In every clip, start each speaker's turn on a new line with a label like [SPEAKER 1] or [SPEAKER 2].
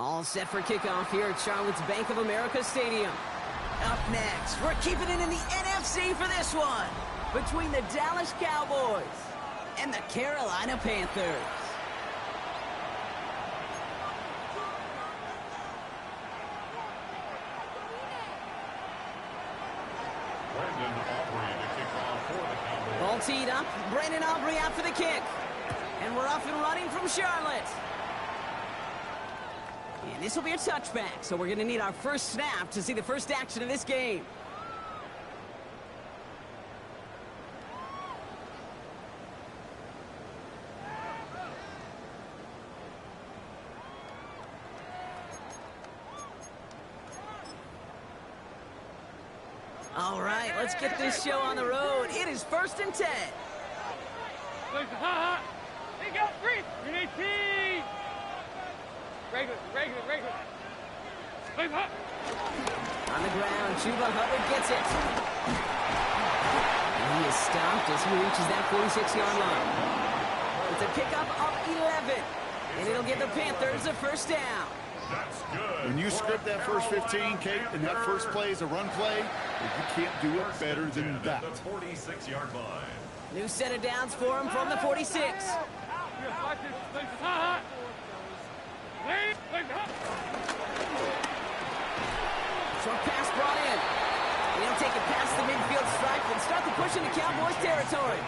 [SPEAKER 1] All set for kickoff here at Charlotte's Bank of America Stadium. Up next, we're keeping it in the NFC for this one, between the Dallas Cowboys and the Carolina Panthers. Ball teed up, Brandon Aubrey out for the kick. And we're off and running from Charlotte. And this will be a touchback, so we're going to need our first snap to see the first action of this game. All right, let's get this show on the road. It is 1st and 10.
[SPEAKER 2] They got 3. You're 18. Regular.
[SPEAKER 1] On the ground, Chuba Hubbard gets it. And he is stopped as he reaches that 46-yard line. It's a pickup of 11. And it'll give the Panthers a first down.
[SPEAKER 3] That's good.
[SPEAKER 4] When you script that first 15, Kate, and that first play is a run play, you can't do it better than that.
[SPEAKER 3] The 46-yard line.
[SPEAKER 1] New set of downs for him from the 46. Short pass brought in. They'll take it past the midfield stripe and start the push into Cowboys territory.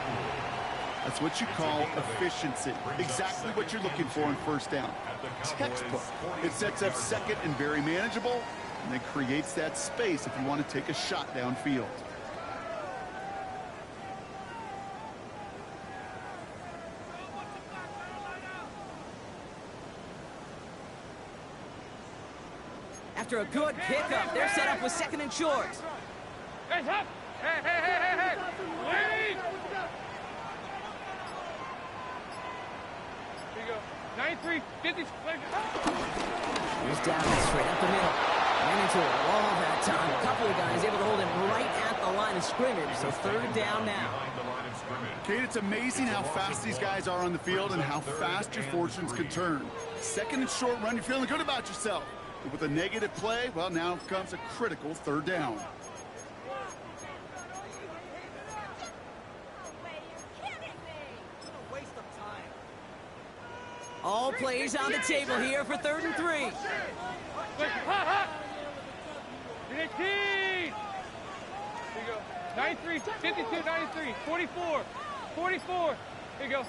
[SPEAKER 4] That's what you call efficiency. Exactly what you're looking for in first down. Textbook. It sets up second and very manageable, and then creates that space if you want to take a shot downfield.
[SPEAKER 1] After a good pickup, they're set up with 2nd and short.
[SPEAKER 2] Hey, up! Hey! Wait! Here you go. 93, 50.
[SPEAKER 1] He's down straight up the middle. Ran into a wall that time. A couple of guys able to hold him right at the line of scrimmage. So 3rd down now.
[SPEAKER 4] Kate, it's amazing how fast these guys are on the field and how fast your fortunes can turn. 2nd and short run, you're feeling good about yourself. But with a negative play, well, now comes a critical 3rd down.
[SPEAKER 1] All plays on the table here for 3rd and 3.
[SPEAKER 2] You're 18. Here you go. 93, 52, 93, 44. 44. Here you go.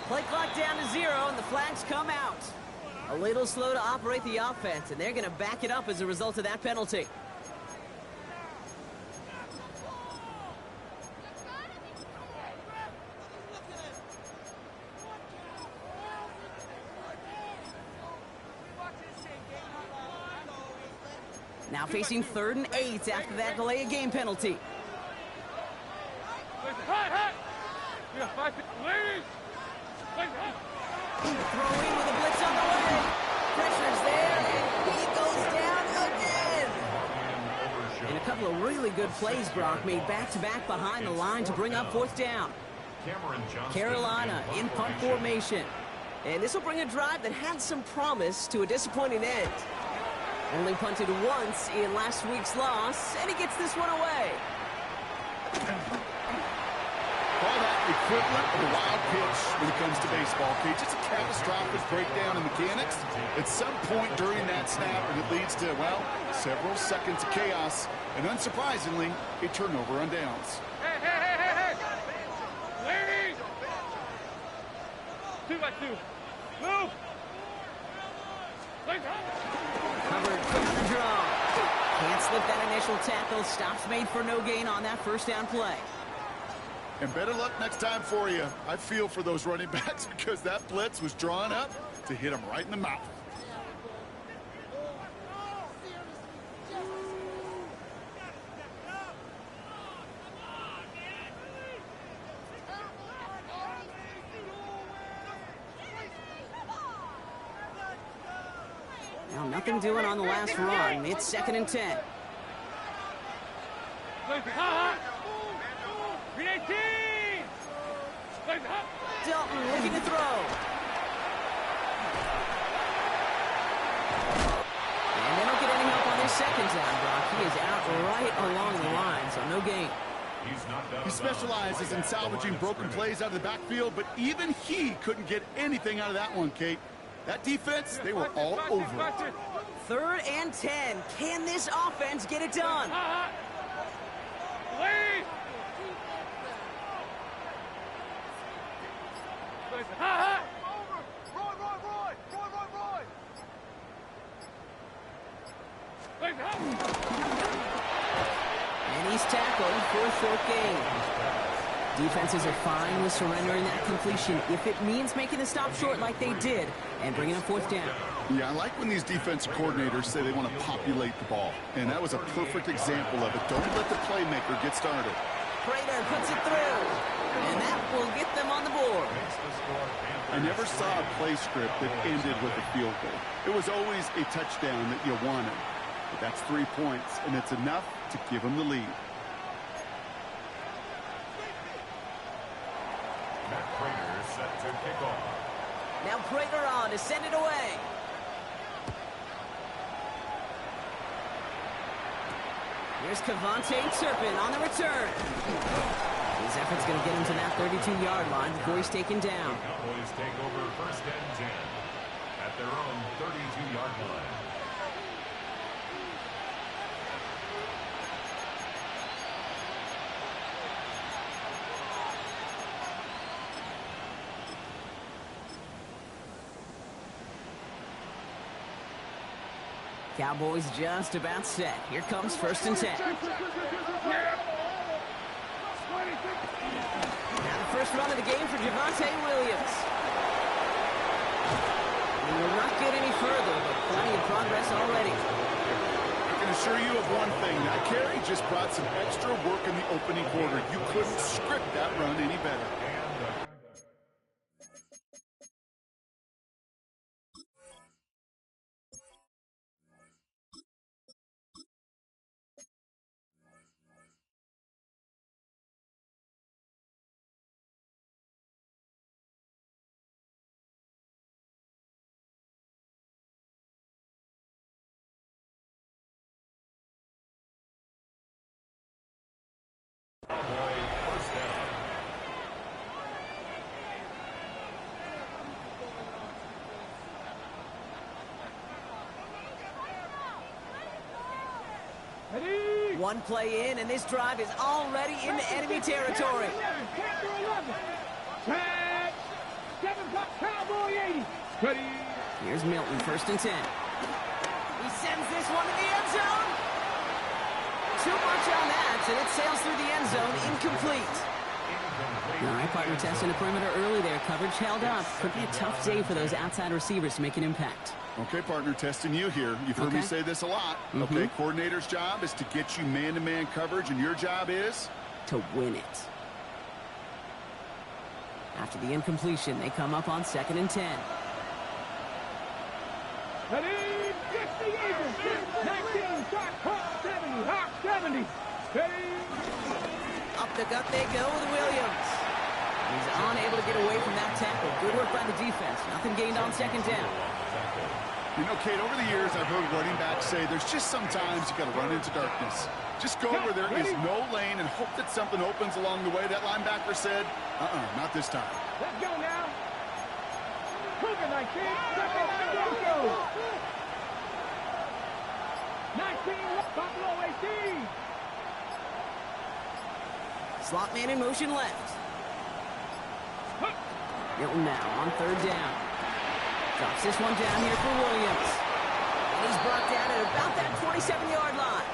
[SPEAKER 1] Play clock down to 0, and the flags come out. A little slow to operate the offense, and they're going to back it up as a result of that penalty. Now facing 3rd and 8 after that delay of game penalty. Throwing with a blitz on the way. Pressure's there, and he goes down again. And a couple of really good plays, Brock, made back-to-back behind the line to bring up 4th down. Carolina in punt formation. And this will bring a drive that had some promise to a disappointing end. Only punted once in last week's loss, and he gets this one away.
[SPEAKER 4] Call that equivalent of a wild pitch when it comes to baseball, Kate. Just a catastrophic breakdown in mechanics at some point during that snap, and it leads to, well, several seconds of chaos, and unsurprisingly, a turnover on downs.
[SPEAKER 2] Hey! Ladies! 2 by 2. Move!
[SPEAKER 1] Covered quick on the draw. Can't slip that initial tackle. Stops made for no gain on that 1st down play.
[SPEAKER 4] And better luck next time for you. I feel for those running backs because that blitz was drawn up to hit them right in the mouth.
[SPEAKER 1] Now nothing doing on the last run. It's 2nd and 10.
[SPEAKER 2] 318!
[SPEAKER 1] Dalton looking to throw. And they don't get any help on their second down, Brock. He is out right along the line, so no gain.
[SPEAKER 4] He specializes in salvaging broken plays out of the backfield, but even he couldn't get anything out of that one, Kate. That defense, they were all over it.
[SPEAKER 1] 3rd and 10. Can this offense get it done?
[SPEAKER 2] Lead!
[SPEAKER 1] And he's tackled for a short gain. Defenses are fine with surrendering that completion if it means making the stop short like they did and bringing a 4th down.
[SPEAKER 4] Yeah, I like when these defensive coordinators say they want to populate the ball. And that was a perfect example of it. Don't let the playmaker get started.
[SPEAKER 1] Prater puts it through. And that will get them on the board.
[SPEAKER 4] I never saw a play script that ended with a field goal. It was always a touchdown that you wanted. But that's 3 points, and it's enough to give them the lead.
[SPEAKER 3] Matt Prater set to kick off.
[SPEAKER 1] Now Prater on to send it away. Here's Cavante Turpin on the return. His effort's going to get him to that 32-yard line before he's taken down.
[SPEAKER 3] The Cowboys take over 1st and 10 at their own 32-yard line.
[SPEAKER 1] Cowboys just about set. Here comes 1st and 10. Now the first run of the game for Javonte Williams. He will not get any further, but plenty of progress already.
[SPEAKER 4] I can assure you of one thing. That carry just brought some extra work in the opening quarter. You couldn't script that run any better.
[SPEAKER 1] One play in, and this drive is already into enemy territory. Here's Milton, 1st and 10. He sends this one to the end zone. Too much on that, and it sails through the end zone, incomplete. All right, partner testing the perimeter early there. Coverage held up. Could be a tough day for those outside receivers to make an impact.
[SPEAKER 4] Okay, partner, testing you here. You've heard me say this a lot. Okay, coordinator's job is to get you man-to-man coverage, and your job is?
[SPEAKER 1] To win it. After the incompletion, they come up on 2nd and 10. Up the gut they go with Williams. He's unable to get away from that tackle. Good work by the defense. Nothing gained on 2nd down.
[SPEAKER 4] You know, Kate, over the years, I've heard running backs say there's just sometimes you got to run into darkness. Just go where there is no lane and hope that something opens along the way. That linebacker said, not this time.
[SPEAKER 2] Let's go now. Cougar 19. Second and go. 19, Buffalo 18.
[SPEAKER 1] Slot man in motion left. Milton now on 3rd down. Drops this one down here for Williams. And he's brought down at about that 27-yard line.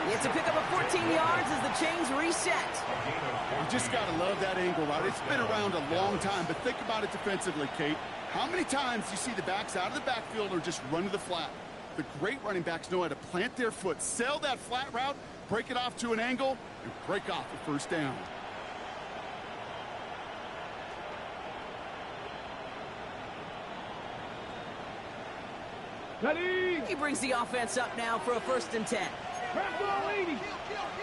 [SPEAKER 1] He has to pick up a 14 yards as the chains reset.
[SPEAKER 4] You just got to love that angle route. It's been around a long time, but think about it defensively, Kate. How many times do you see the backs out of the backfield or just run to the flat? The great running backs know how to plant their foot, sell that flat route, break it off to an angle, and break off a 1st down.
[SPEAKER 1] He brings the offense up now for a 1st and 10.
[SPEAKER 2] Come on,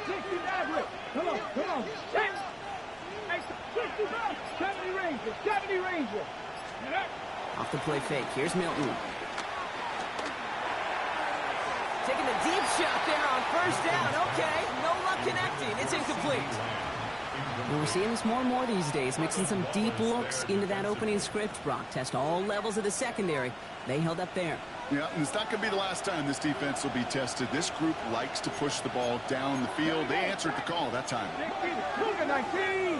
[SPEAKER 2] 60 Come on. Army Ranger.
[SPEAKER 1] Off the play fake. Here's Milton. Taking the deep shot there on first down. Okay, no luck connecting. It's incomplete. And we're seeing this more and more these days, mixing some deep looks into that opening script. Brock test all levels of the secondary. They held up there.
[SPEAKER 4] Yeah, and it's not going to be the last time this defense will be tested. This group likes to push the ball down the field. They answered the call that time.
[SPEAKER 2] 19.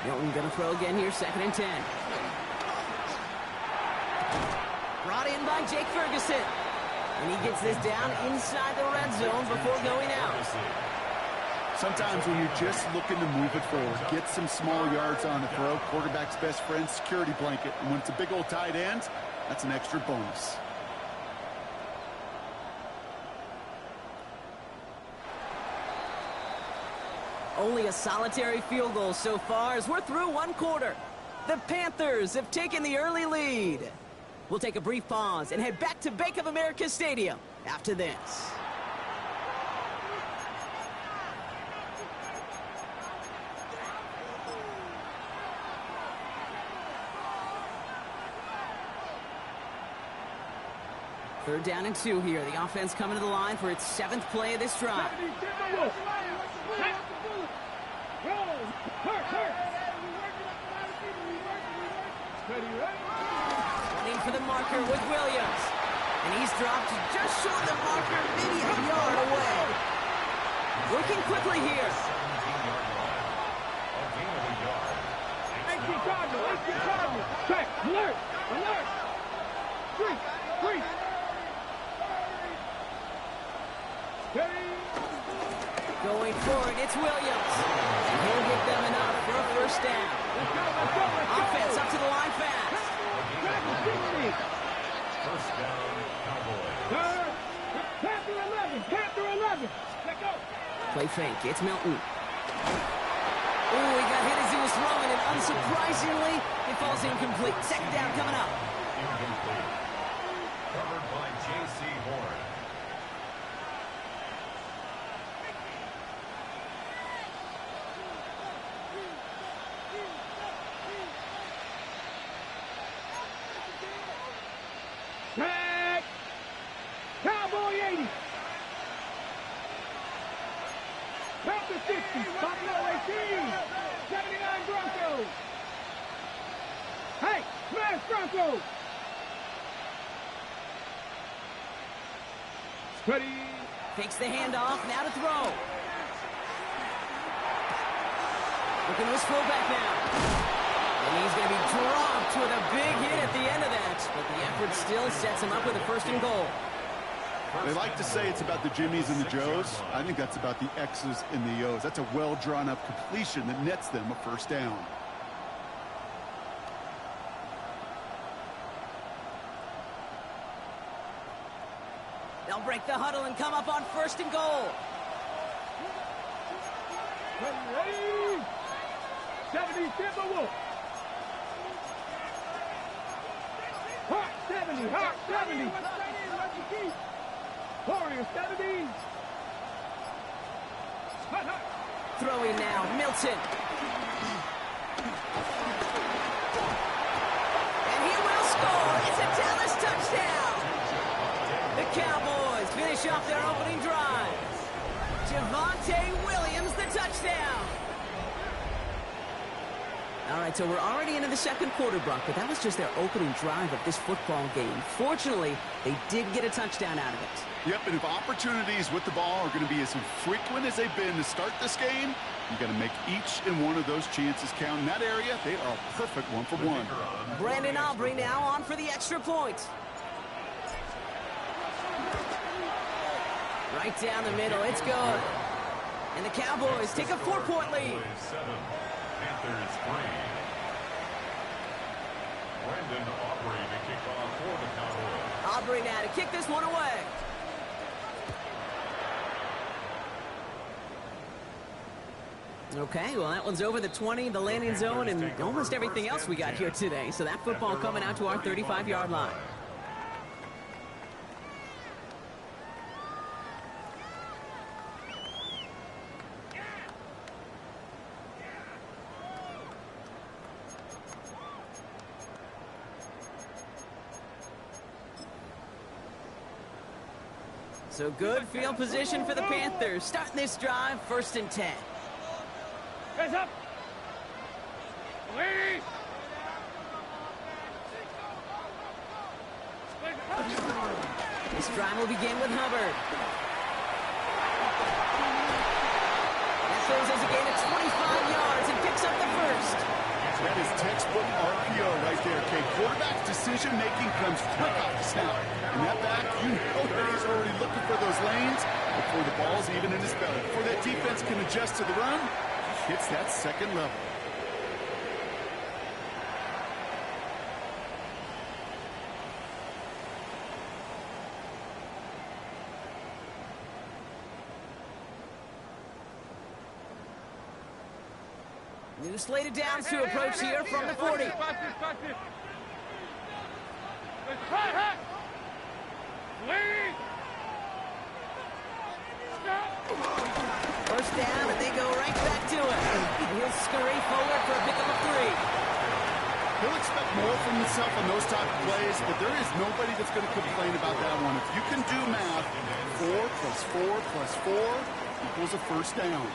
[SPEAKER 1] Milton going to throw again here, 2nd and 10. Brought in by Jake Ferguson. And he gets this down inside the red zone before going out.
[SPEAKER 4] Sometimes when you're just looking to move it forward, get some small yards on the throw, quarterback's best friend, security blanket. And when it's a big old tight end, that's an extra bonus.
[SPEAKER 1] Only a solitary field goal so far as we're through 1 quarter. The Panthers have taken the early lead. We'll take a brief pause and head back to Bank of America Stadium after this. Third down and 2 here. The offense coming to the line for its 7th play of this drive. Running for the marker with Williams. And he's dropped just short of the marker, maybe a yard away. Working quickly here.
[SPEAKER 2] 18 Cardinals. Check. Alert. Free.
[SPEAKER 1] Going forward, it's Williams. And he'll get them enough for a first down. Offense up to the line fast.
[SPEAKER 3] First down, Cowboys.
[SPEAKER 2] Panther 11. Let go.
[SPEAKER 1] Play fake. It's Milton. Oh, he got hit as he was throwing, and unsurprisingly, it falls incomplete. 2nd down coming up.
[SPEAKER 3] Incomplete. Covered by J.C. Horn.
[SPEAKER 2] Tag. Cowboy 80. Panther 60. Buffalo 18. 79 Broncos. Hey, smash Broncos. Ready.
[SPEAKER 1] Fakes the handoff, now to throw. Looking to his fullback now. And he's going to be dropped with a big hit at the end of that. But the effort still sets him up with a 1st and goal.
[SPEAKER 4] They like to say it's about the Jimmies and the Joes. I think that's about the X's and the O's. That's a well-drawn-up completion that nets them a 1st down.
[SPEAKER 1] They'll break the huddle and come up on 1st and goal.
[SPEAKER 2] Ready. 70 Timberwolves. Hot 70. Warriors 70. Hot.
[SPEAKER 1] Throwing now, Milton. And he will score. It's a Dallas touchdown. The Cowboys finish off their opening drive. Javonte Williams, the touchdown. All right, so we're already into the 2nd quarter, Brock, but that was just their opening drive of this football game. Fortunately, they did get a touchdown out of it.
[SPEAKER 4] Yep, and if opportunities with the ball are going to be as infrequent as they've been to start this game, you got to make each and one of those chances count. In that area, they are a perfect 1-for-1.
[SPEAKER 1] Brandon Aubrey now on for the extra point. Right down the middle, it's good. And the Cowboys take a 4-point lead.
[SPEAKER 3] 7, Panthers 3. Brandon Aubrey to kick off for the Cowboys.
[SPEAKER 1] Aubrey now to kick this one away. Okay, well, that one's over the 20, the landing zone, and almost everything else we got here today. So that football coming out to our 35-yard line. So good field position for the Panthers. Starting this drive, 1st and 10.
[SPEAKER 2] Hands up! Ladies!
[SPEAKER 1] This drive will begin with Hubbard. That throws us a gain of 25 yards and picks up the first.
[SPEAKER 4] That is textbook RPO right there, Kate. Quarterback's decision-making comes quick off the snap. And that back, you know that he's already looking for those lanes before the ball's even in his belly. Before that defense can adjust to the run, he hits that second level.
[SPEAKER 1] New slated downs to approach here from the 40.
[SPEAKER 2] Watch this. Let's try it. Lead. Stop.
[SPEAKER 1] First down, and they go right back to it. He'll scurry forward for a pickup of 3.
[SPEAKER 4] He'll expect more from himself on those type of plays, but there is nobody that's going to complain about that one. If you can do math, 4 plus 4 plus 4 equals a first down.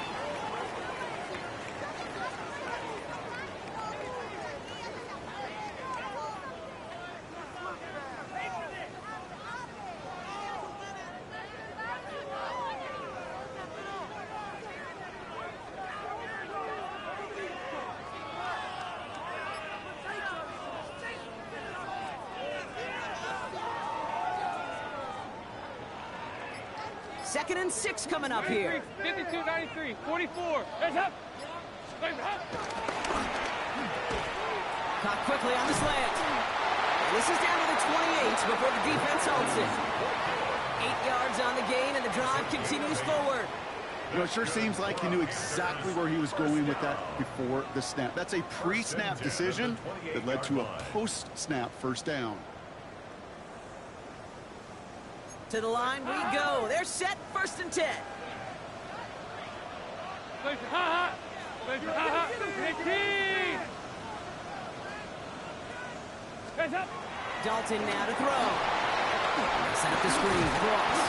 [SPEAKER 1] Second and 6 coming up here.
[SPEAKER 2] 52, 93, 44. Heads up.
[SPEAKER 1] Caught quickly on the slant. This is down to the 28 before the defense holds it. 8 yards on the gain, and the drive continues forward.
[SPEAKER 4] You know, it sure seems like he knew exactly where he was going with that before the snap. That's a pre-snap decision that led to a post-snap first down.
[SPEAKER 1] To the line we go. They're set, 1st and 10.
[SPEAKER 2] Ha-ha. 15. Heads up.
[SPEAKER 1] Dalton now to throw. Set up the screen, cross.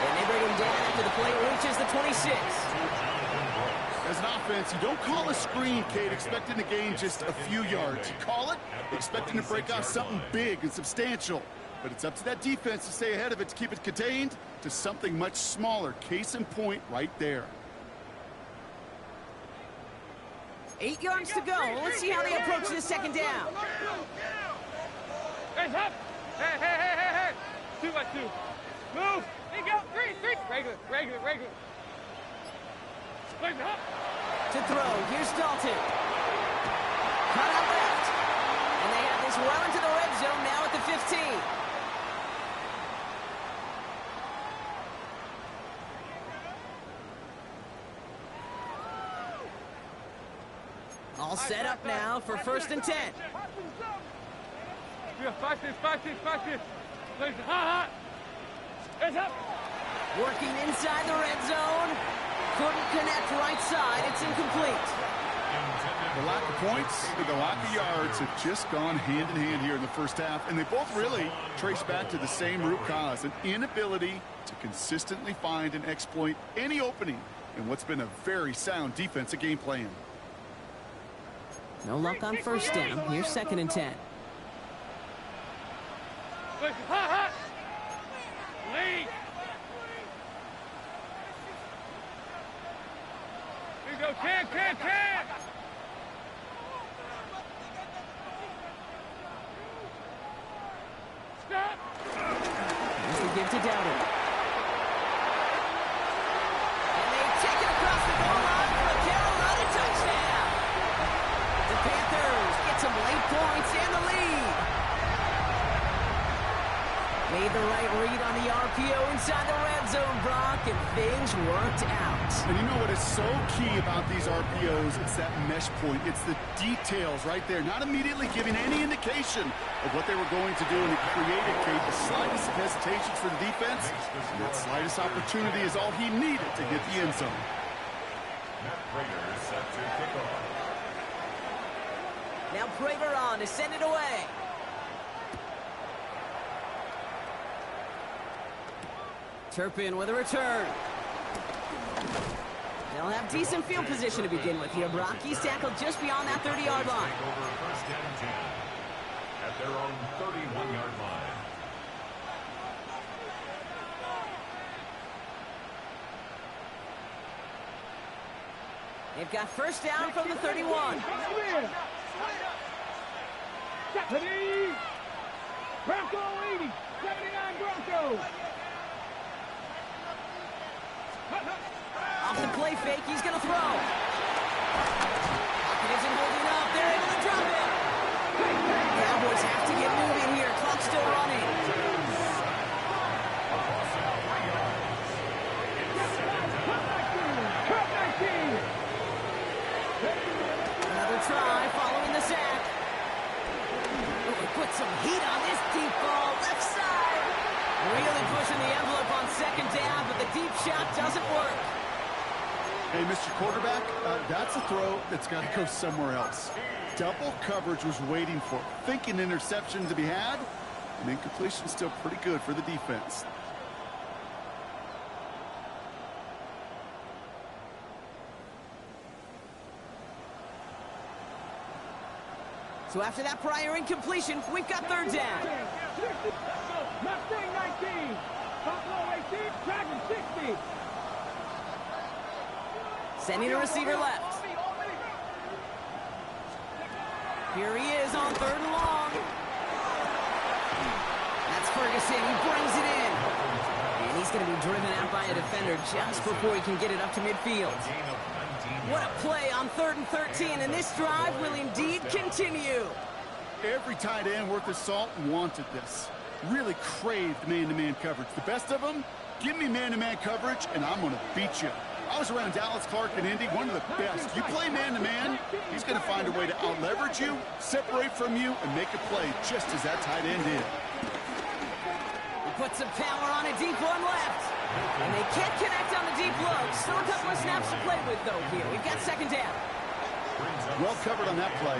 [SPEAKER 1] And they bring him down after the play reaches the 26.
[SPEAKER 4] As an offense, you don't call a screen, Kate, expecting to gain just a few yards. You call it expecting to break off something big and substantial. But it's up to that defense to stay ahead of it, to keep it contained to something much smaller. Case in point right there.
[SPEAKER 1] 8 yards to go. Let's see how they approach this second down.
[SPEAKER 2] Hands up. Hey. 2 by 2. Move. There you go. 3. Regular. Legs up.
[SPEAKER 1] To throw. Here's Dalton. Cut out left. And they have this well into the red zone now at the 15. All set up now for 1st and 10.
[SPEAKER 2] Watch this. Legs ha. Hands up.
[SPEAKER 1] Working inside the red zone. Couldn't connect right side. It's incomplete.
[SPEAKER 4] The lack of points and the lack of yards have just gone hand in hand here in the first half, and they both really trace back to the same root cause, an inability to consistently find and exploit any opening in what's been a very sound defensive game plan.
[SPEAKER 1] No luck on 1st down. Here's 2nd and 10.
[SPEAKER 2] Ha. Lead. Here you go. Can. Stop.
[SPEAKER 1] Here's the give to Dowden. And they take it across the goal line for a Carolina touchdown. The Panthers get some late points and the lead. Made the right read on the RPO inside the red zone, Brock, and things worked out.
[SPEAKER 4] And you know what is so key about these RPOs? It's that mesh point. It's the details right there, not immediately giving any indication of what they were going to do, and it created, Kate, the slightest of hesitations for the defense. And that slightest opportunity is all he needed to hit the end zone.
[SPEAKER 3] Prater set to kick off.
[SPEAKER 1] Now Prater on to send it away. Turpin with a return. They'll have decent field position to begin with here, Brock. He's tackled just beyond that 30-yard line.
[SPEAKER 3] Over first and 10 at their own 31-yard line.
[SPEAKER 1] They've got first down from the 31.
[SPEAKER 2] Bronco 80, 79 Broncos.
[SPEAKER 1] Off the play fake, he's going to throw. Pocket isn't holding up. They're able to drop it. Cowboys have to get moving here. Clock's still running. Another try following the sack. Put some heat on this deep ball, left side. Really pushing the envelope on second down, but the deep shot doesn't work.
[SPEAKER 4] Hey, Mr. Quarterback, that's a throw that's got to go somewhere else. Double coverage was waiting for it. Thinking interception to be had, and incompletion still pretty good for the defense.
[SPEAKER 1] So after that prior incompletion, we've got third down.
[SPEAKER 2] Mustang 19, Buffalo 18, Dragon 60.
[SPEAKER 1] Sending a receiver left. Here he is on third and long. That's Ferguson. He brings it in. And he's going to be driven out by a defender just before he can get it up to midfield. What a play on 3rd and 13, and this drive will indeed continue.
[SPEAKER 4] Every tight end worth his salt wanted this. Really craved man-to-man coverage. The best of them, give me man-to-man coverage, and I'm going to beat you. I was around Dallas Clark and Indy, one of the best. You play man-to-man, he's going to find a way to out-leverage you, separate from you, and make a play just as that tight end did.
[SPEAKER 1] He puts some power on a deep one left. And they can't connect on the deep look. Still a couple of snaps to play with, though, here. We've got second down.
[SPEAKER 4] Well covered on that play.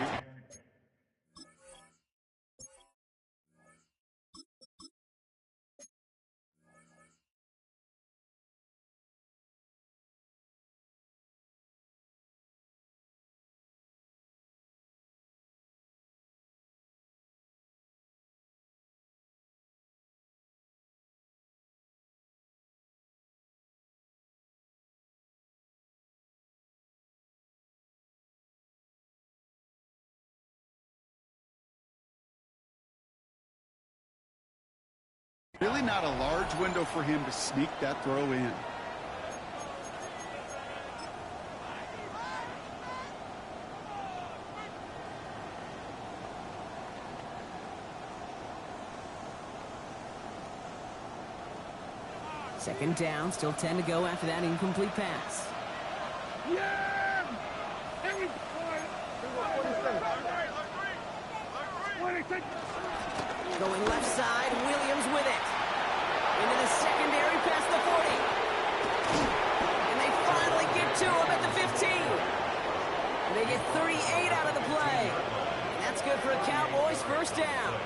[SPEAKER 4] Really not a large window for him to sneak that throw in.
[SPEAKER 1] Second down, still 10 to go after that incomplete pass.
[SPEAKER 2] Yeah!
[SPEAKER 1] Going left side, Williams with it. Into the secondary past the 40. And they finally get to him at the 15. And they get 38 out of the play. And that's good for a Cowboys first down.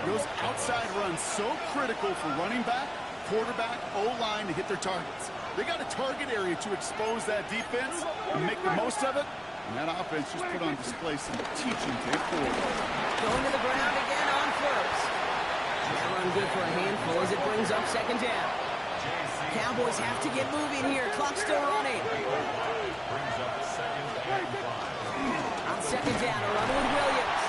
[SPEAKER 4] Those outside runs so critical for running back, quarterback, O-line to hit their targets. They got a target area to expose that defense and make the most of it. And that offense just put on display some teaching tape forward.
[SPEAKER 1] Going to the ground again on first. That run good for a handful as it brings up second down. Cowboys have to get moving here. Clock's still running. On second down, a run with Williams.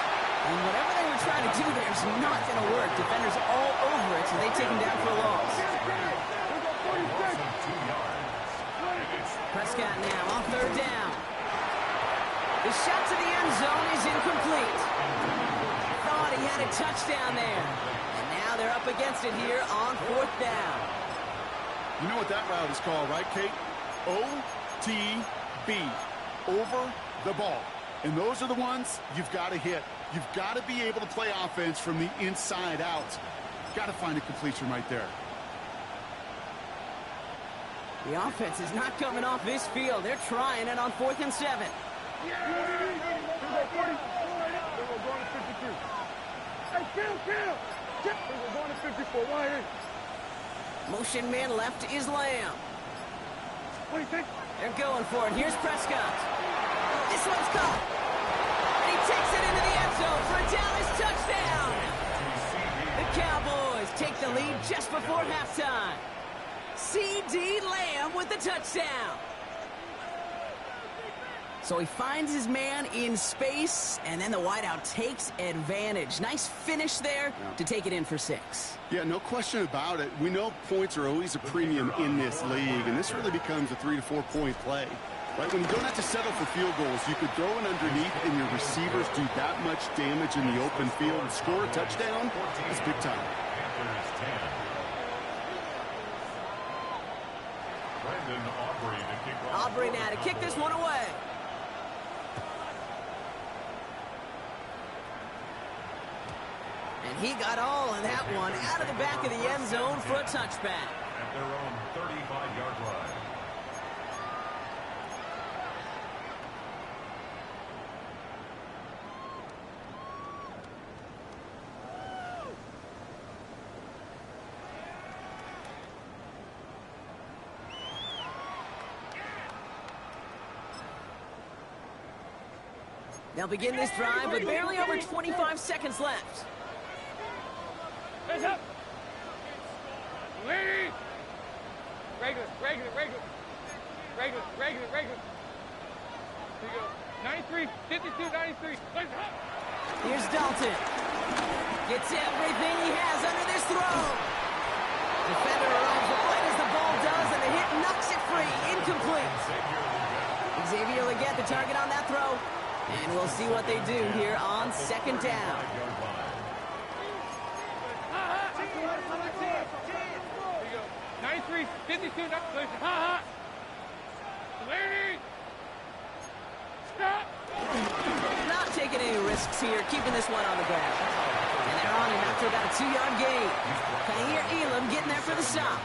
[SPEAKER 1] And whatever they were trying to do there is not going to work. Defenders all over it, so they take him down for a loss. Prescott now on third down. The shot to the end zone is incomplete. Thought he had a touchdown there. And now they're up against it here on fourth down.
[SPEAKER 4] You know what that route is called, right, Kate? OTB, over the ball. And those are the ones you've got to hit. You've got to be able to play offense from the inside out. Got to find a completion right there.
[SPEAKER 1] The offense is not coming off this field. They're trying it on 4th and 7.
[SPEAKER 2] Hey, kill! We're going to 54. Why?
[SPEAKER 1] Motion man left is Lamb.
[SPEAKER 2] 26.
[SPEAKER 1] They're going for it. Here's Prescott. This one's caught. And he takes it into the end zone for a Dallas touchdown. The Cowboys take the lead just before halftime. C.D. Lamb with the touchdown. So he finds his man in space, and then the wideout takes advantage. Nice finish there to take it in for 6.
[SPEAKER 4] Yeah, no question about it. We know points are always a premium in this league, and this really becomes a 3 to 4 point play. Right, when you don't have to settle for field goals, you could throw it underneath and your receivers do that much damage in the open field and score a touchdown. That's big time.
[SPEAKER 1] Aubrey now to kick this one away. And he got all of that one out of the back of the end zone for a touchback.
[SPEAKER 3] At their own 35-yard line.
[SPEAKER 1] They'll begin this drive with barely over 25 seconds left.
[SPEAKER 2] Heads up. Ladies. Regular. Here you go. 93, 52, 93. Heads up.
[SPEAKER 1] Here's Dalton. Gets everything he has under this throw. Defender arrives right as the ball does, and the hit knocks it free. Incomplete. Xavier Legette, the target on that throw. And we'll see what they do here on second down.
[SPEAKER 2] 93, 52, Ladies. Stop.
[SPEAKER 1] Not taking any risks here, keeping this one on the ground. And they're on him after about a 2-yard gain. Can you hear Elam getting there for the stop?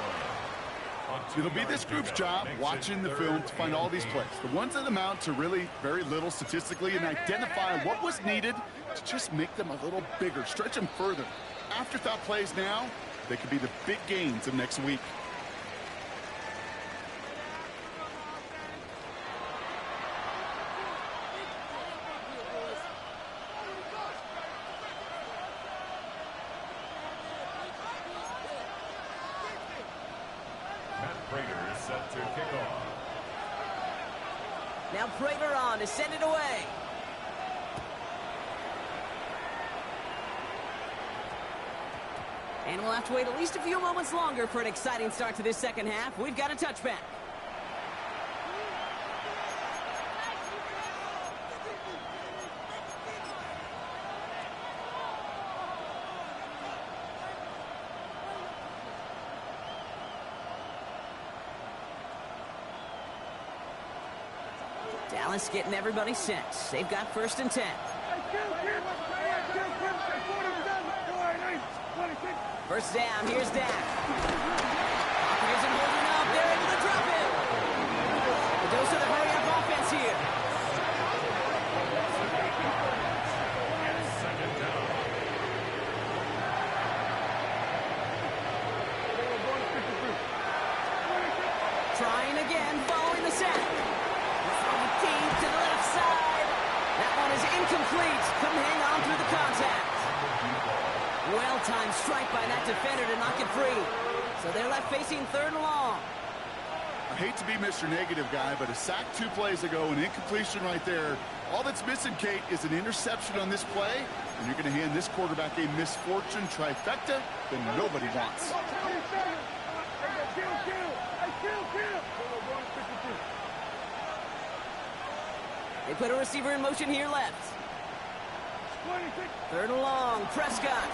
[SPEAKER 4] It'll be this group's job watching the film to find all these plays. The ones that amount to really very little statistically and identify what was needed to just make them a little bigger, stretch them further. Afterthought plays now, they could be the big gains of next week.
[SPEAKER 3] Set to kick off.
[SPEAKER 1] Now Prater on to send it away. And we'll have to wait at least a few moments longer for an exciting start to this second half. We've got a touchback. Dallas getting everybody set. They've got 1st and 10. First down, here's Dak. Pocket isn't holding up. They're able to drop it. The dose of the hurry-up offense here.
[SPEAKER 3] Second down.
[SPEAKER 1] Trying again, following the sack. Deep to the left side. That one is incomplete. Couldn't hang on through the contact. Well-timed strike by that defender to knock it free. So they're left facing 3rd and long.
[SPEAKER 4] I hate to be Mr. Negative guy, but a sack 2 plays ago, an incompletion right there. All that's missing, Kate, is an interception on this play, and you're going to hand this quarterback a misfortune trifecta that nobody wants.
[SPEAKER 1] They put a receiver in motion here left. 3rd and long, Prescott.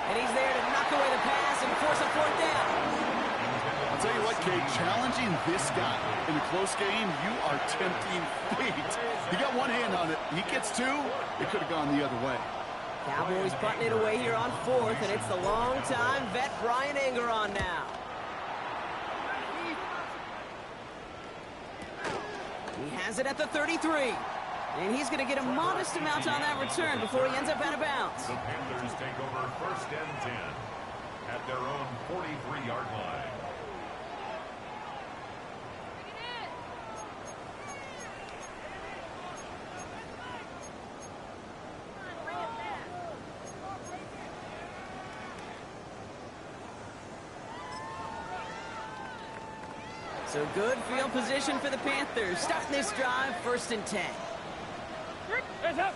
[SPEAKER 1] And he's there to knock away the pass and force a 4th down.
[SPEAKER 4] I'll tell you what, Kate, challenging this guy in a close game, you are tempting fate. He got one hand on it. He gets 2. It could have gone the other way.
[SPEAKER 1] Cowboys putting it away here on 4th, and it's the long-time vet Brian Anger on now. He has it at the 33. And he's going to get a modest amount on that return before he ends up out of bounds.
[SPEAKER 3] The Panthers take over 1st and 10. at their own 43-yard line.
[SPEAKER 1] So good field position for the Panthers. Starting this drive, 1st and 10.
[SPEAKER 2] Hands up.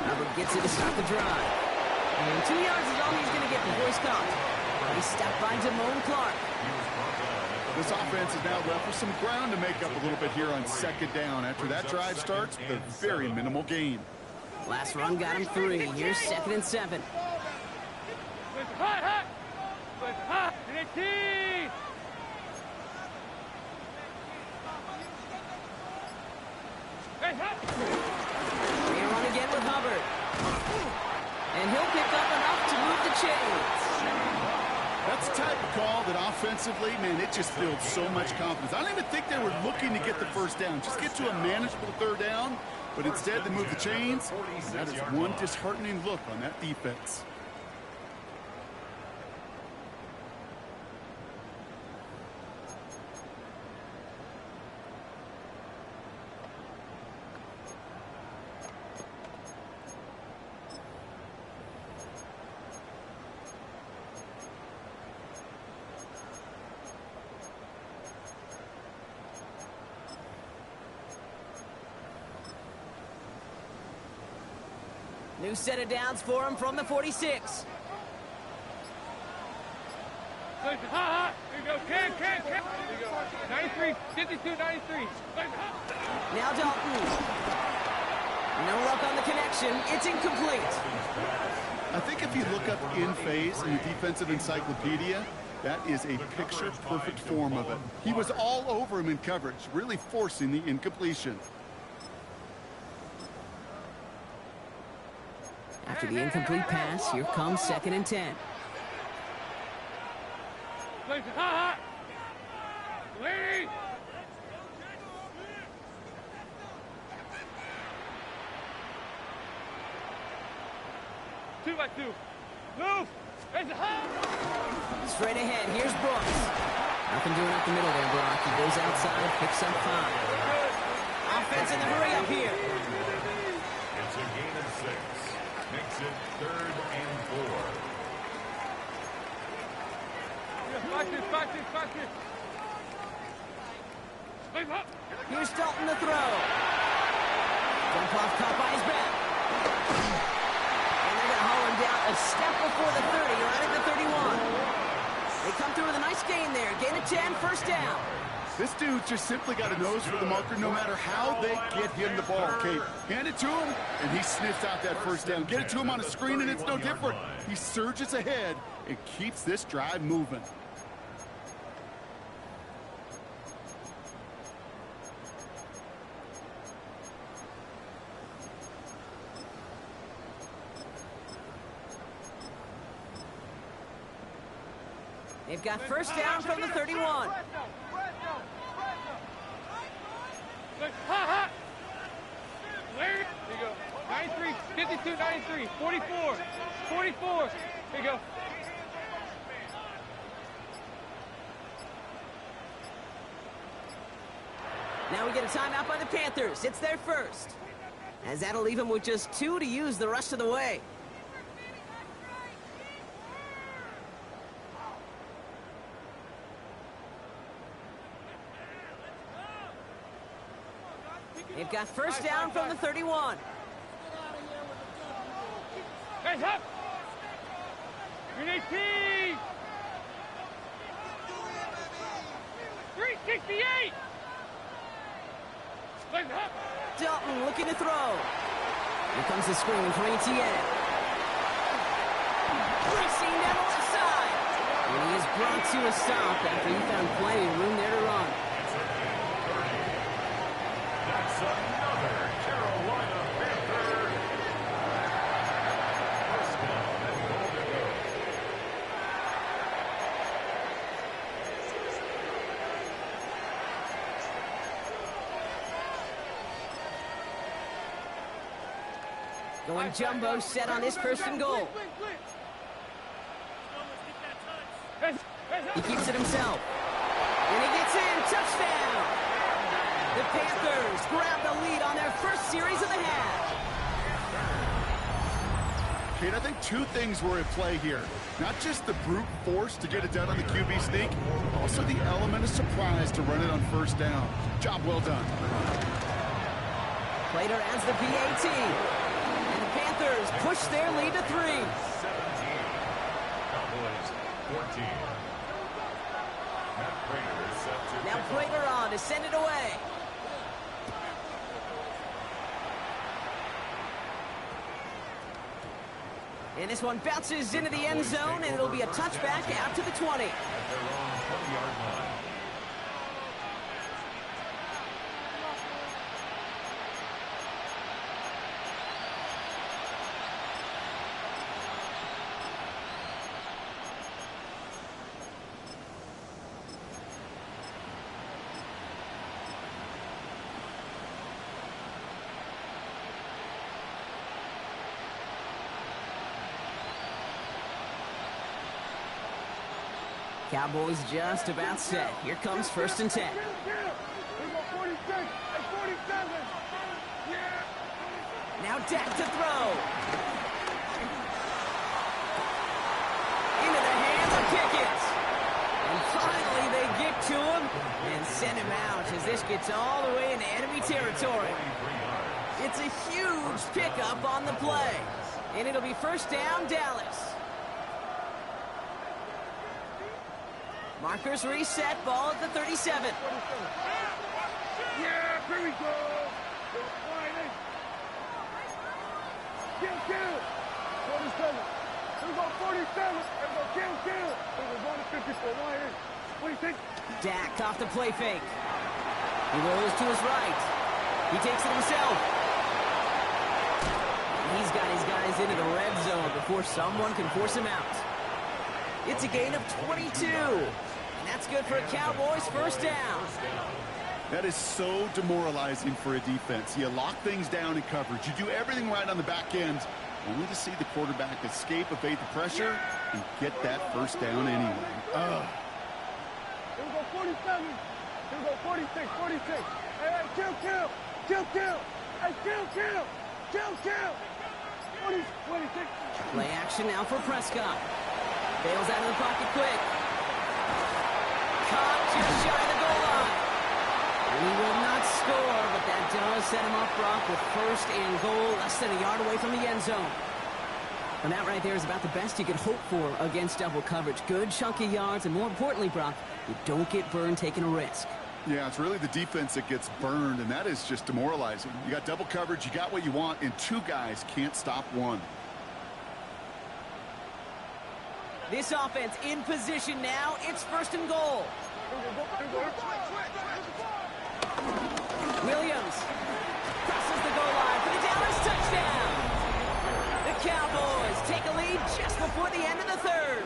[SPEAKER 1] Hubbard gets it to start the drive. And 2 yards is all he's going to get before he's caught. He's stopped by Damone Clark.
[SPEAKER 4] This offense is now left with some ground to make up a little bit here on 2nd down. After that drive starts, with a very minimal gain.
[SPEAKER 1] Last run got him 3. Here's 2nd and 7.
[SPEAKER 2] Hot. 18.
[SPEAKER 1] Rerun again with Hubbard. And he'll pick up enough to move the chains.
[SPEAKER 4] That's the type of call that offensively, man, it just builds so much confidence. I don't even think they were looking to get the 1st down. Just get to a manageable 3rd down. But instead, they move the chains. And that is one disheartening look on that defense.
[SPEAKER 1] New set of downs for him from the 46.
[SPEAKER 2] Here you go. Can. Here you go. 93, 52, 93.
[SPEAKER 1] Now Dalton. No luck on the connection. It's incomplete.
[SPEAKER 4] I think if you look up in phase in the defensive encyclopedia, that is a picture-perfect form of it. He was all over him in coverage, really forcing the incompletion.
[SPEAKER 1] After the incomplete pass, here comes 2nd and 10.
[SPEAKER 2] Lady! 2 by 2. Move!
[SPEAKER 1] Straight ahead, here's Brooks. Nothing doing up the middle there, Brock. He goes outside, picks up 5. Offense in the hurry up here.
[SPEAKER 3] It's a gain of 6. Makes it 3rd and 4.
[SPEAKER 2] Back here.
[SPEAKER 1] Here's Dalton to throw. Jump off caught by his back. And they're going to haul him down a step before the 30, right at the 31. They come through with a nice gain there. Gain of 10, 1st down.
[SPEAKER 4] This dude just simply got a nose for the marker no matter how they get him the ball. Okay, hand it to him, and he sniffs out that 1st down. Get it to him on a screen, and it's no different. He surges ahead and keeps this drive moving.
[SPEAKER 1] They've got 1st down from the 31.
[SPEAKER 2] There you go. 93, 52, 93, 44. Here you go.
[SPEAKER 1] Now we get a timeout by the Panthers. It's their 1st. As that'll leave them with just 2 to use the rest of the way. They've got 1st down from the 31.
[SPEAKER 2] Hands up! You're 18! 368! Hands up!
[SPEAKER 1] Dalton looking to throw. Here comes the screen from ATN. Racing down the left side. And he is brought to a stop after he found plenty of room there to run.
[SPEAKER 3] That's another Carolina Panther. 1st down and goal to go.
[SPEAKER 1] Going jumbo set on this first and goal. He keeps it himself. And he gets in. Touchdown! The Panthers grab the lead on their first series of the half.
[SPEAKER 4] Kate, I think two things were at play here. Not just the brute force to get it done on the QB sneak, also the element of surprise to run it on first down. Job well done.
[SPEAKER 1] Plater adds the PAT. And the Panthers push their lead to 3.
[SPEAKER 3] 17. Cowboys 14. Matt Prater is set to
[SPEAKER 1] Now Prater on to send it away. And this one bounces into the end zone, and it'll be a touchback out to the 20.
[SPEAKER 3] at their own 20-yard line.
[SPEAKER 1] Cowboys just about set. Here comes first and 10. Now Dak to throw. Into the hands of Pickett. And finally they get to him and send him out as this gets all the way into enemy territory. It's a huge pickup on the play. And it'll be first down, Dallas. Markers reset, ball at the 37.
[SPEAKER 2] Yeah, here we go. Kill. 47. Here we go, 47. Here we go, kill. Here we go, 54. What do you think?
[SPEAKER 1] Dak off the play fake. He rolls to his right. He takes it himself. He's got his guys into the red zone before someone can force him out. It's a gain of 22. And that's good for a Cowboys first down.
[SPEAKER 4] That is so demoralizing for a defense. You lock things down in coverage. You do everything right on the back end, only to see the quarterback escape, evade the pressure, and get that first down anyway.
[SPEAKER 2] Here we go, 47. Here we go, 46. Hey, kill. Hey, kill. 26.
[SPEAKER 1] Play action now for Prescott. Bails out of the pocket quick. Caught just shy of the goal line. He will not score, but that does set him up, Brock, with first and goal, less than a yard away from the end zone. And that right there is about the best you could hope for against double coverage. Good chunky yards, and more importantly, Brock, you don't get burned taking a risk.
[SPEAKER 4] Yeah, it's really the defense that gets burned, and that is just demoralizing. You got double coverage, you got what you want, and two guys can't stop one.
[SPEAKER 1] This offense in position now. It's first and goal. Williams crosses the goal line for the Dallas touchdown. The Cowboys take a lead just before the end of the third.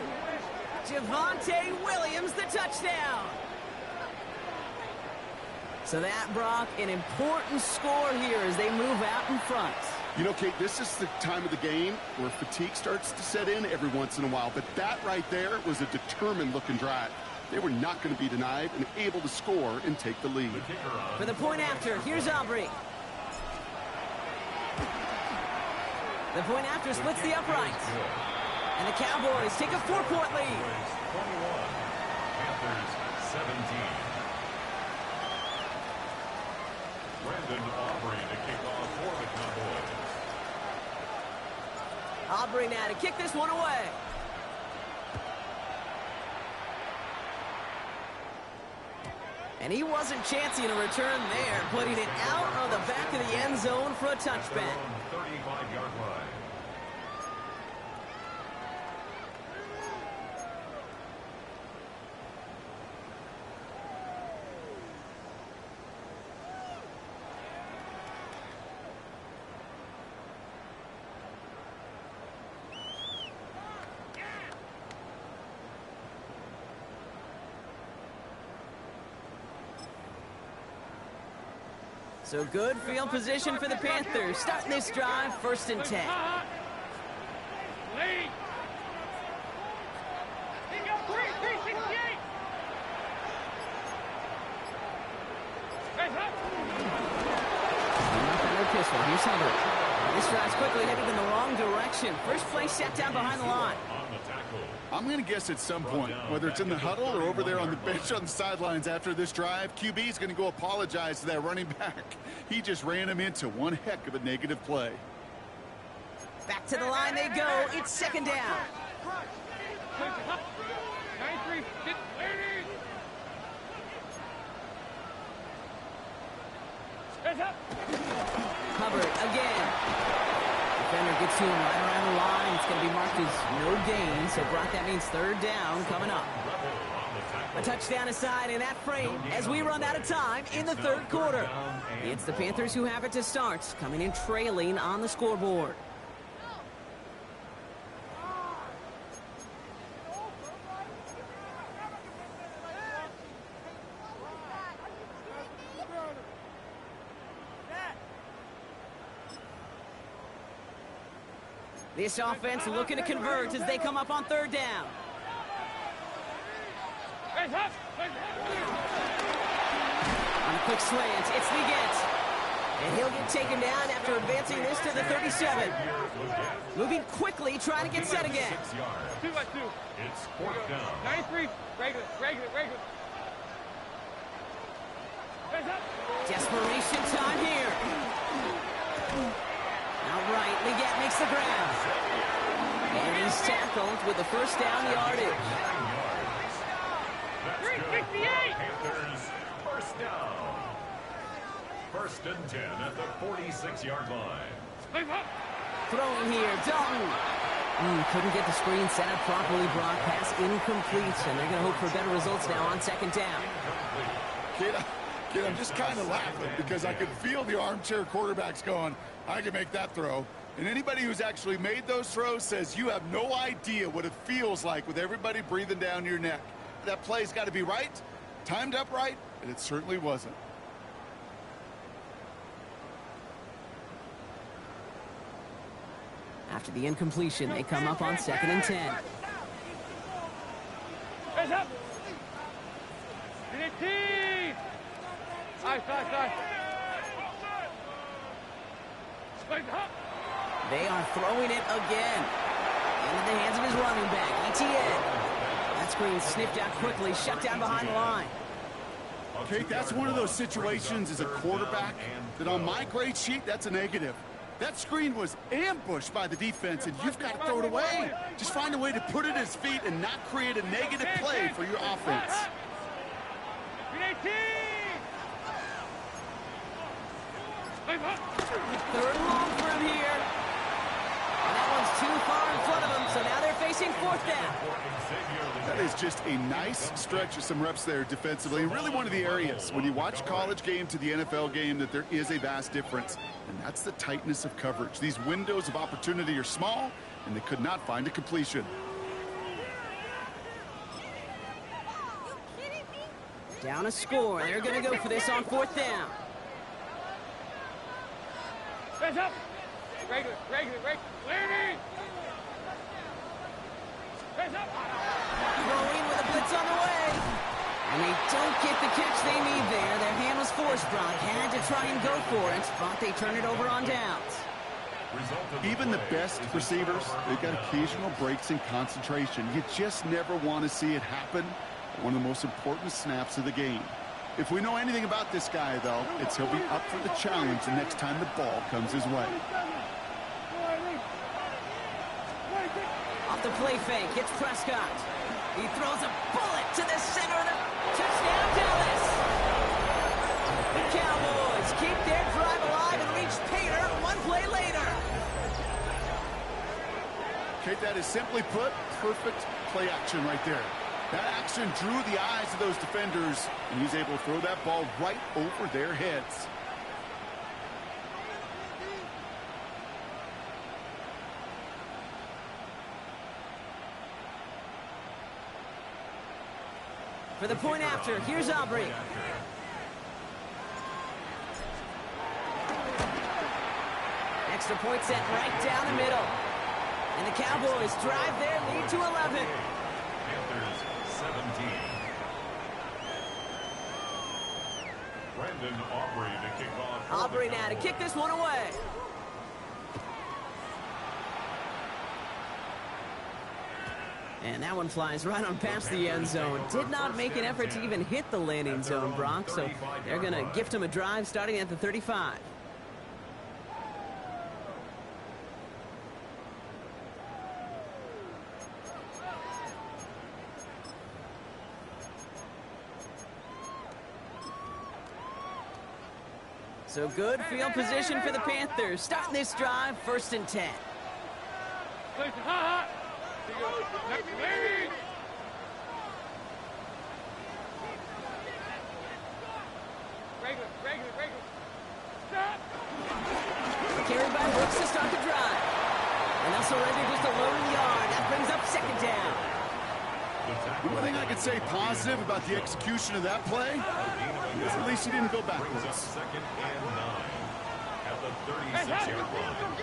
[SPEAKER 1] Javonte Williams, the touchdown. So that, Brock, an important score here as they move out in front.
[SPEAKER 4] You know, Kate, this is the time of the game where fatigue starts to set in every once in a while. But that right there was a determined-looking drive. They were not going to be denied and able to score and take the lead.
[SPEAKER 1] For the point after, here's Aubrey. The point after splits the upright. And the Cowboys take a 4-point lead.
[SPEAKER 3] 21. Panthers 17. Brandon Aubrey to kick off for the Cowboys.
[SPEAKER 1] Aubrey now to kick this one away. And he wasn't chancing a return there, putting it out of the back of the end zone for a touchback.
[SPEAKER 3] 35-yard line.
[SPEAKER 1] So good field position for the Panthers. Starting this drive, 1st and 10.
[SPEAKER 2] Lead. He got 368.
[SPEAKER 1] Pistol. Here's Hubbard. This drive's quickly heading in the wrong direction. First play set down behind the line.
[SPEAKER 4] I'm going to guess at some point, whether it's in the huddle or over there on the bench on the sidelines after this drive, QB is going to go apologize to that running back. He just ran him into one heck of a negative play.
[SPEAKER 1] Back to the line they go. It's 2nd down.
[SPEAKER 2] 93,
[SPEAKER 1] Hubbard again. Defender gets to him right around the line. It's going to be marked as no gain. So, Brock, that means 3rd down coming up. A touchdown aside in that frame as we run out of time in the 3rd quarter. It's the Panthers who have it to start, coming in trailing on the scoreboard. This offense looking to convert as they come up on 3rd down. On a quick slant, it's Leggett. And he'll get taken down after advancing this to the 37. Moving quickly, trying to get set again.
[SPEAKER 2] 2 by 2.
[SPEAKER 3] It's 4th down.
[SPEAKER 2] 93, regular.
[SPEAKER 1] Desperation time here. Outright, Leggett makes the grab. And he's tackled with the 1st down yardage.
[SPEAKER 2] 368.
[SPEAKER 3] Panthers, 1st down. 1st and 10 at the 46-yard line.
[SPEAKER 1] Throwing here, Dalton. Couldn't get the screen set up properly, Brock. Pass incomplete, and they're going to hope for better results now on 2nd down.
[SPEAKER 4] Kid, I'm just kind of laughing because I could feel the armchair quarterbacks going, I can make that throw. And anybody who's actually made those throws says you have no idea what it feels like with everybody breathing down your neck. That play's got to be right, timed up right, and it certainly wasn't.
[SPEAKER 1] After the incompletion, they come up on 2nd and 10.
[SPEAKER 2] Heads up. 18. Side.
[SPEAKER 1] They are throwing it again. Into the hands of his running back, ETN. That screen sniffed out quickly, shut down behind the line.
[SPEAKER 4] Okay, that's one of those situations as a quarterback that on my grade sheet, that's a negative. That screen was ambushed by the defense, and you've got to throw it away. Just find a way to put it at his feet and not create a negative play for your offense.
[SPEAKER 2] 18.
[SPEAKER 1] 3rd and long for him here. And that one's too far in front of him, so now they're facing 4th down.
[SPEAKER 4] That is just a nice stretch of some reps there defensively. And really one of the areas when you watch college game to the NFL game that there is a vast difference. And that's the tightness of coverage. These windows of opportunity are small, and they could not find a completion.
[SPEAKER 1] Down a score. They're going to go for this on 4th down.
[SPEAKER 2] Heads up. Regular. Landing. Heads up.
[SPEAKER 1] Throwing with a blitz on the way. And they don't get the catch they need there. Their hand was forced, Brock. Had to try and go for it, but they turn it over on downs.
[SPEAKER 4] Even the best receivers, they've got occasional breaks in concentration. You just never want to see it happen. One of the most important snaps of the game. If we know anything about this guy, though, it's he'll be up for the challenge the next time the ball comes his way.
[SPEAKER 1] Off the play fake, it's Prescott. He throws a bullet to the center of the touchdown, Dallas. The Cowboys keep their drive alive and reach Pater 1 play later.
[SPEAKER 4] Okay, that is simply put, perfect play action right there. That action drew the eyes of those defenders, and he's able to throw that ball right over their heads.
[SPEAKER 1] For the point after, here's Aubrey. extra point set right down the middle. And the Cowboys drive their lead to 11.
[SPEAKER 3] Panthers 17. Brandon Aubrey to kick off.
[SPEAKER 1] Aubrey now to kick this one away. And that one flies right on past the end zone. Did not make an effort to even hit the landing zone, Brock. So they're going to gift him a drive starting at the 35. So good field position for the Panthers. Starting this drive, 1st and 10. Carried by Brooks to start the drive. And they'll surrender just a low yard. That brings up 2nd down.
[SPEAKER 4] One thing I could say positive about the execution of that play is at least he didn't go backwards.
[SPEAKER 3] 2nd and 9 at the 36-yard line.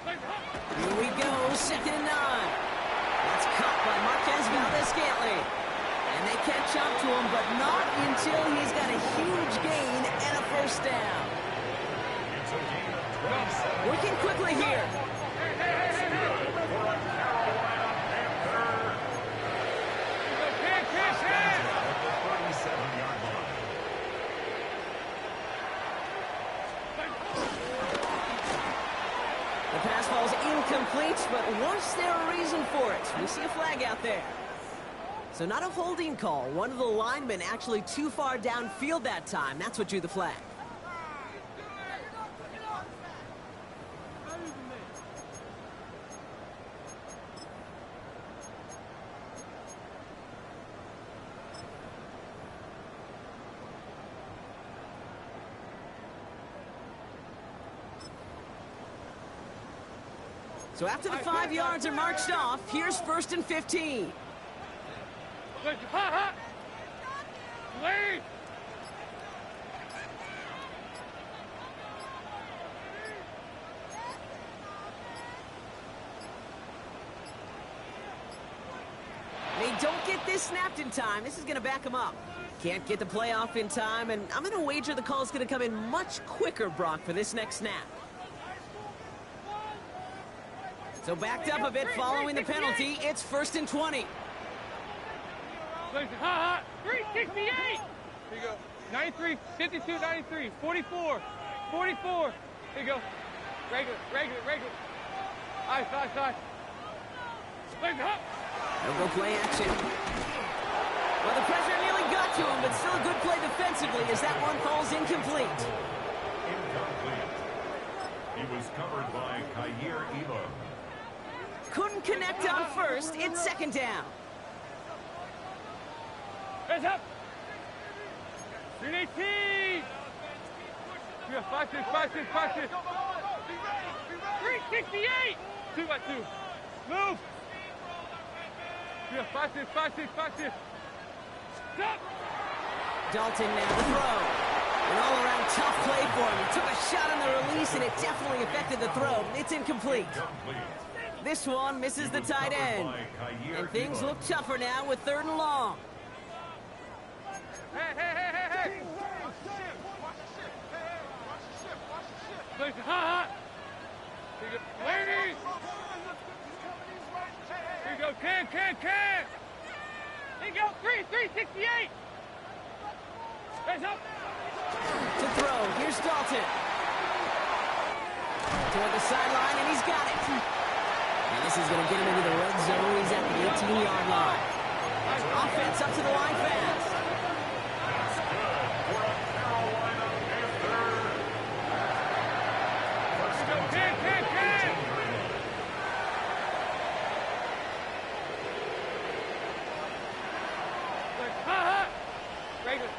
[SPEAKER 1] Here we go, 2nd and 9. That's caught by Marquez Valdez-Scantling. And they catch up to him, but not until he's got a huge gain and a 1st down.
[SPEAKER 3] It's a gain of 27.
[SPEAKER 1] Working quickly here.
[SPEAKER 3] That's good for a Carolina Panther. At the 37-yard line.
[SPEAKER 1] The pass falls incomplete, but was there a reason for it? We see a flag out there. So not a holding call. One of the linemen actually too far downfield that time. That's what drew the flag. So after the 5 yards are marched off, here's 1st and 15. They don't get this snapped in time. This is going to back them up. Can't get the play off in time, and I'm going to wager the call is going to come in much quicker, Brock, for this next snap. So backed up a bit following the penalty. It's 1st and 20.
[SPEAKER 2] 368. Here you go. 93, 52, 93, 44, 44. Here you go. Regular. Ice.
[SPEAKER 1] They'll go play action. Well, the pressure nearly got to him, but still a good play defensively as that one falls incomplete.
[SPEAKER 3] Incomplete. He was covered by Kyer Elam.
[SPEAKER 1] Couldn't connect on 1st. It's 2nd down.
[SPEAKER 2] Hands up. 318. Yeah, 5-6. 368. 2 by 2. Move. Yeah, 5-6. Stop.
[SPEAKER 1] Dalton now to throw. An all-around tough play for him. He took a shot on the release, and it definitely affected the throw. It's incomplete. This one misses the tight end. And things look tougher now with 3rd and long.
[SPEAKER 2] Hey. Watch the hot. Here you go. Ladies. Here you go. Can. Here you go. 368. Hands up.
[SPEAKER 1] To throw. Here's Dalton. Toward the sideline, and he's got it. And this is going to get him into the red zone. He's at the 18-yard line. Offense up to the line fast.
[SPEAKER 3] That's good for a Carolina Panther. First and 10.
[SPEAKER 2] Regular.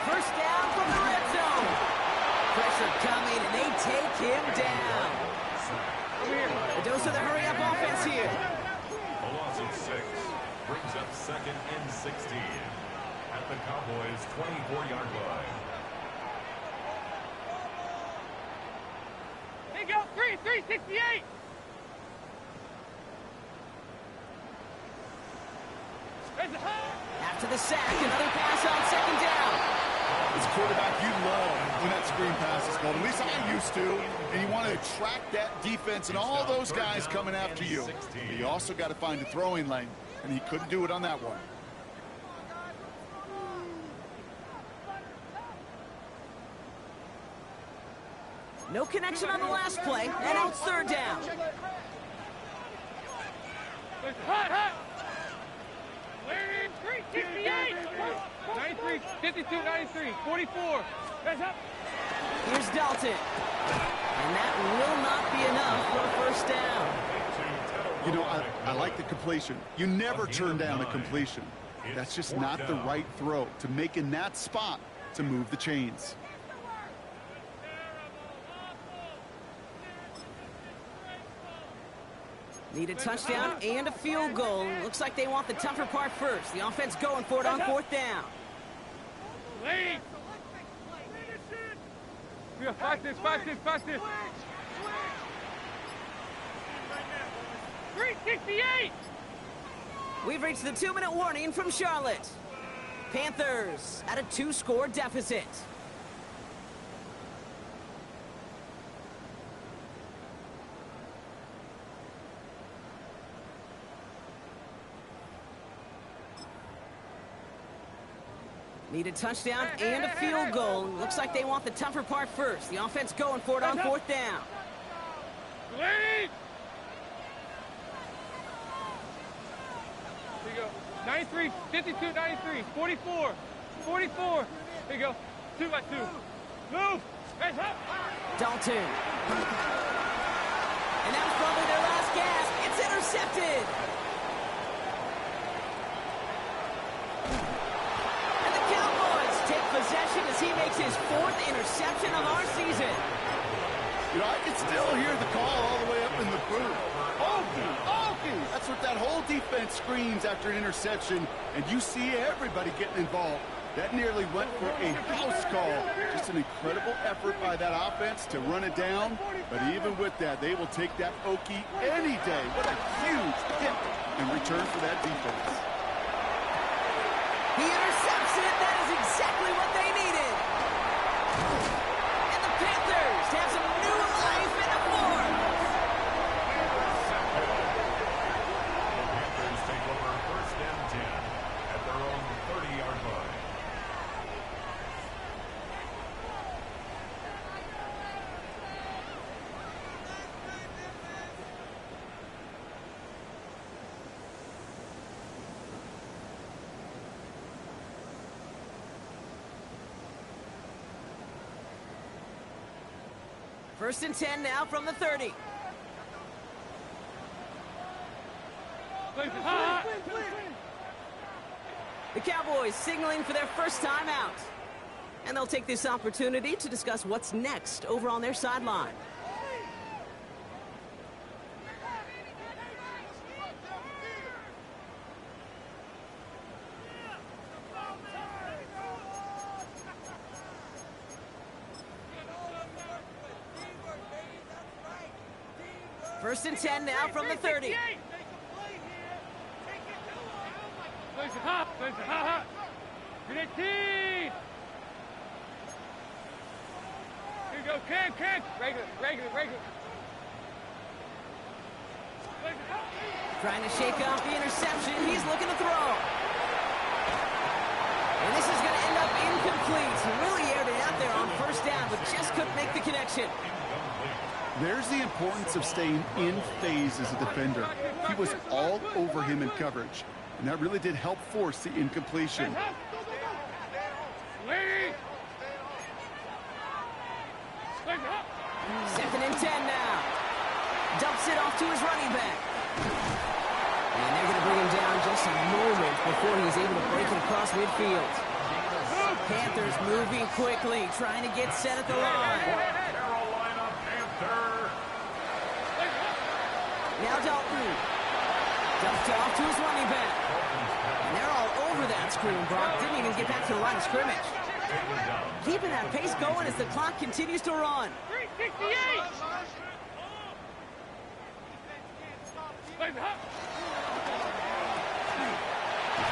[SPEAKER 1] First down from the red zone. Pressure coming, and they take him down. A dose of the hurry-up offense here.
[SPEAKER 3] A loss of 6 brings up 2nd and 16 at the Cowboys' 24-yard line.
[SPEAKER 2] Hey, go, 368.
[SPEAKER 1] After the sack, another pass on second down.
[SPEAKER 4] As a quarterback, you love when that screen pass is called. At least I used to. And you want to attract that defense and all those guys coming after you. But you also got to find a throwing lane, and he couldn't do it on that one.
[SPEAKER 1] No connection on the last play, and now it's third down.
[SPEAKER 2] Hot. 368. 93, 52, 93, 44. That's up.
[SPEAKER 1] Here's Dalton. And that will not be enough for a first down.
[SPEAKER 4] You know, I like the completion. You never turn down a completion. That's just not the right throw to make in that spot to move the chains.
[SPEAKER 1] Need a touchdown and a field goal. Looks like they want the tougher part first. The offense going for it on fourth down.
[SPEAKER 2] Lead. Yeah, watch this. 368.
[SPEAKER 1] We've reached the 2-minute warning from Charlotte. Panthers at a 2-score deficit. Need a touchdown and a field goal. Looks like they want the tougher part first. The offense going for it on fourth down.
[SPEAKER 2] Lead. Here you go. 93, 52, 93, 44. Here you go. 2 by 2. Move. Hands up.
[SPEAKER 1] Dalton. And that was probably their last gasp. It's intercepted. And the Cowboys take possession as he makes his 4th interception of our season.
[SPEAKER 4] You know, I can still hear the call all the way up in the booth. Okey. That's what that whole defense screams after an interception, and you see everybody getting involved. That nearly went for a house call. Just an incredible effort by that offense to run it down. But even with that, they will take that Okey any day. What a huge hit in return for that defense.
[SPEAKER 1] He intercepts it. That is exactly what they needed. And the Panthers have some new life in a fourth.
[SPEAKER 3] The Panthers take over first and 10 at their own 30-yard line.
[SPEAKER 1] First and 10 now from the 30. The Cowboys signaling for their first time out. And they'll take this opportunity to discuss what's next over on their sideline. First and 10 now from the 30.
[SPEAKER 2] Here you go, can. Regular.
[SPEAKER 1] Trying to shake off the interception. He's looking to throw. And this is going to end up incomplete. He really aired it out there on first down, but just couldn't make the connection.
[SPEAKER 4] There's the importance of staying in phase as a defender. He was all over him in coverage, and that really did help force the incompletion.
[SPEAKER 1] Second and 10 now. Dumps it off to his running back. And they're going to bring him down just a moment before he's able to break it across midfield. Panthers moving quickly, trying to get set at the line. Now Dalton. Dumped off to his running back. And they're all over that that screen, Brock. Didn't even get back to the line of scrimmage. Keeping that pace going as the clock continues to run.
[SPEAKER 2] 368!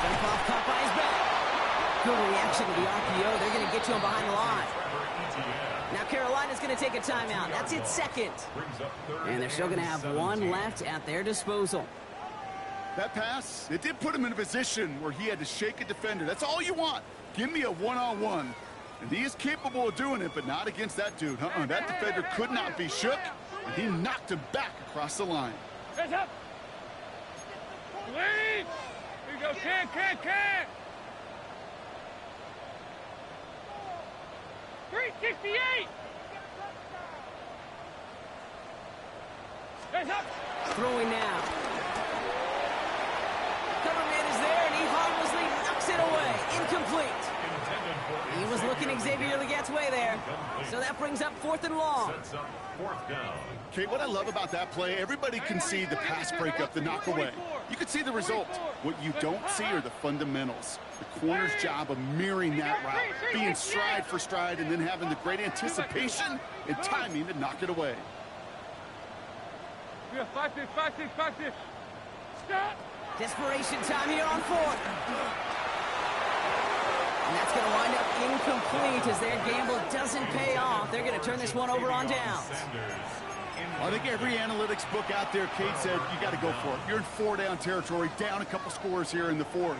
[SPEAKER 1] Jump off, caught by his back. Good reaction to the RPO. They're going to get to him behind the line. Now Carolina's going to take a timeout. That's its second. And they're still going to have one left at their disposal.
[SPEAKER 4] That pass, it did put him in a position where he had to shake a defender. That's all you want. Give me a one-on-one. And he is capable of doing it, but not against that dude. That defender could not be shook, and he knocked him back across the line.
[SPEAKER 2] Heads up! Lead! Here you go, can! 368! Heads up!
[SPEAKER 1] Throwing now. Cover man is there, and he harmlessly knocks it away. Incomplete. He was looking Xavier Legette's way there. So that brings up 4th and long.
[SPEAKER 4] Okay, what I love about that play, everybody can see the pass breakup, the knock away. You can see the result. What you don't see are the fundamentals. The corner's job of mirroring that route, being stride for stride, and then having the great anticipation and timing to knock it away.
[SPEAKER 2] Yeah, 5-6. Stop!
[SPEAKER 1] Desperation time here on 4th. And that's going to wind up incomplete as their gamble doesn't pay off. They're going to turn this one over on downs.
[SPEAKER 4] I think every analytics book out there, Kate said, you got to go for it. You're in 4-down territory, down a couple scores here in the 4th.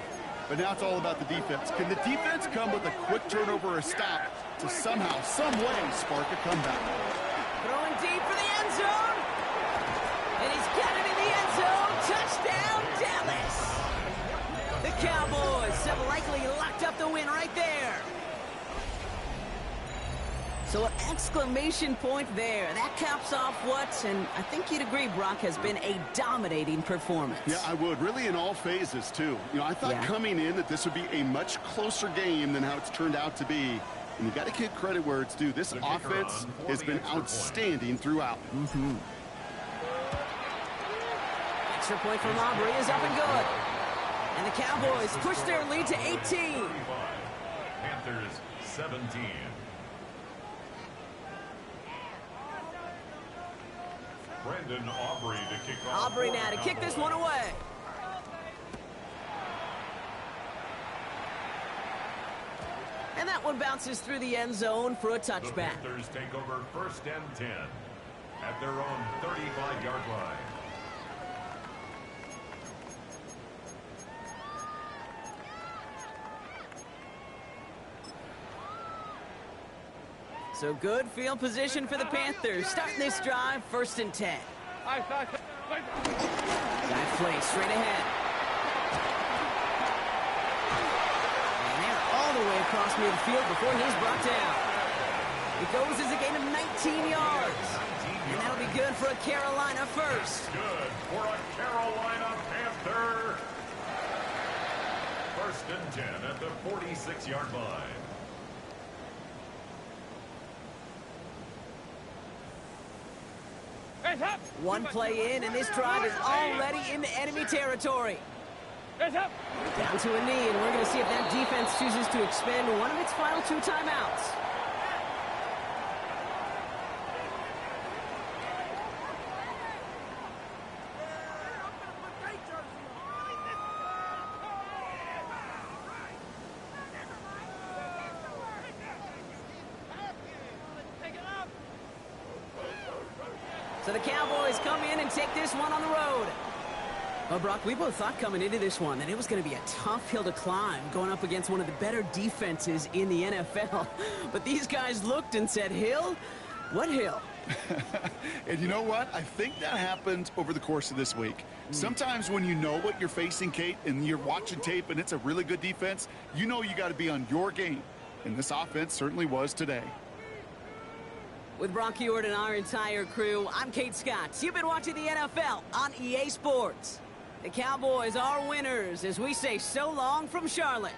[SPEAKER 4] But now it's all about the defense. Can the defense come with a quick turnover or a stop to somehow, some way, spark a comeback?
[SPEAKER 1] Throwing deep for the end zone. And he's got it in the end zone. Touchdown, Dallas. The Cowboys have likely locked up the win right there. So an exclamation point there. That caps off what, and I think you'd agree, Brock, has been a dominating performance.
[SPEAKER 4] Yeah, I would. Really in all phases, too. I thought coming in that this would be a much closer game than how it's turned out to be. And you got to give credit where it's due. This offense has been outstanding throughout.
[SPEAKER 1] Extra point from Aubrey is up and good. And the Cowboys push their lead to 18.
[SPEAKER 3] Panthers 17. Brendan Aubrey to kick off.
[SPEAKER 1] Aubrey now to kick this one away. And that one bounces through the end zone for a touchback.
[SPEAKER 3] The Panthers take over 1st and 10 at their own 35-yard line.
[SPEAKER 1] So good field position for the Panthers. Starting this drive, 1st and 10. That play straight ahead. And they're all the way across midfield before he's brought down. It goes as a gain of 19 yards. And that'll be good for a Carolina first.
[SPEAKER 3] Good for a Carolina Panther. 1st and 10 at the 46-yard line.
[SPEAKER 1] One play in, and this drive is already into enemy territory. Down to a knee, and we're going to see if that defense chooses to expend one of its final 2 timeouts. So the Cowboys come in and take this one on the road. Well, Brock, we both thought coming into this one that it was going to be a tough hill to climb going up against one of the better defenses in the NFL. But these guys looked and said, hill? What hill?
[SPEAKER 4] And you know what? I think that happened over the course of this week. Sometimes when you know what you're facing, Kate, and you're watching tape and it's a really good defense, you know you got to be on your game. And this offense certainly was today.
[SPEAKER 1] With Brock Heward and our entire crew, I'm Kate Scott. You've been watching the NFL on EA Sports. The Cowboys are winners as we say so long from Charlotte.